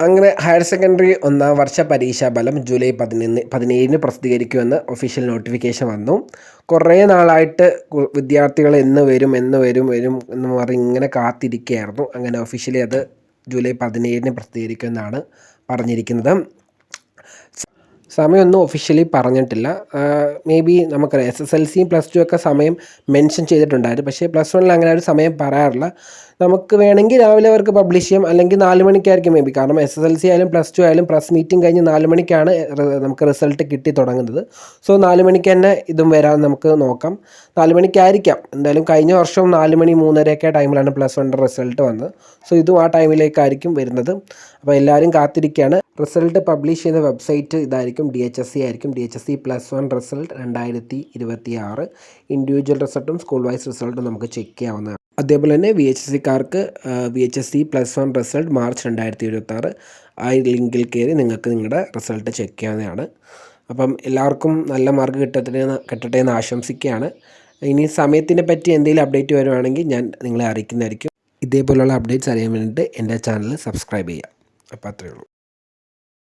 അങ്ങനെ higher secondary ഒന്നാം വർഷ പരീക്ഷാ ഫലം ജൂലൈ 17 പ്രസിദ്ധീകരിക്കുമെന്ന് ഒഫീഷ്യൽ നോട്ടിഫിക്കേഷൻ വന്നു. കുറേ നാളായിട്ട് വിദ്യാർത്ഥികൾ എന്ന് വരും എന്ന് പറഞ്ഞ് ഇങ്ങനെ കാത്തിരിക്കുകയായിരുന്നു. അങ്ങനെ ഒഫീഷ്യലി അത് ജൂലൈ 17 പ്രസിദ്ധീകരിക്കുമെന്നാണ് പറഞ്ഞിരിക്കുന്നത്. സമയമൊന്നും ഒഫീഷ്യലി പറഞ്ഞിട്ടില്ല. മേ ബി നമുക്കറിയാം SSLCയും +2 ഒക്കെ സമയം മെൻഷൻ ചെയ്തിട്ടുണ്ടായിരുന്നു. പക്ഷേ +1 അങ്ങനെ ഒരു സമയം പറയാറില്ല. നമുക്ക് വേണമെങ്കിൽ രാവിലെ അവർക്ക് പബ്ലിഷ് ചെയ്യാം, അല്ലെങ്കിൽ 4 മണിക്കായിരിക്കും മേ ബി. കാരണം SSLC ആയാലും +2 ആയാലും പ്രസ് മീറ്റിംഗ് കഴിഞ്ഞ് 4 മണിക്കാണ് നമുക്ക് റിസൾട്ട് കിട്ടി തുടങ്ങുന്നത്. സോ 4 മണിക്ക് തന്നെ ഇതും വരാൻ നമുക്ക് നോക്കാം. 4 മണിക്കായിരിക്കാം. എന്തായാലും കഴിഞ്ഞ വർഷവും 4 മണി 3:30 ടൈമിലാണ് +1 റിസൾട്ട് വന്നത്. സോ ഇതും ആ ടൈമിലേക്കായിരിക്കും വരുന്നത്. അപ്പോൾ എല്ലാവരും കാത്തിരിക്കുകയാണ്. റിസൾട്ട് പബ്ലിഷ് ചെയ്ത വെബ്സൈറ്റ് ഇതായിരിക്കും, DHSC ആയിരിക്കും. DHSC +1 റിസൾട്ട് 2026 ഇൻഡിവിജ്വൽ റിസൾട്ടും സ്കൂൾ വൈസ് റിസൾട്ടും നമുക്ക് ചെക്ക് ചെയ്യാവുന്നതാണ്. അതേപോലെ തന്നെ VHSCക്കാർക്ക് VHSC +1 റിസൾട്ട് മാർച്ച് 2026 ആ ലിങ്കിൽ കയറി നിങ്ങൾക്ക് നിങ്ങളുടെ റിസൾട്ട് ചെക്ക് ചെയ്യാവുന്നതാണ്. അപ്പം എല്ലാവർക്കും നല്ല മാർക്ക് കിട്ടട്ടെ എന്ന് ആശംസിക്കുകയാണ്. ഇനി സമയത്തിനെ പറ്റി എന്തെങ്കിലും അപ്ഡേറ്റ് വരുവാണെങ്കിൽ ഞാൻ നിങ്ങളെ അറിയിക്കുന്നതായിരിക്കും. ഇതേപോലുള്ള അപ്ഡേറ്റ്സ് അറിയാൻ വേണ്ടിയിട്ട് എൻ്റെ ചാനൽ സബ്സ്ക്രൈബ് ചെയ്യുക. അപ്പോൾ അത്രയേ ഉള്ളൂ.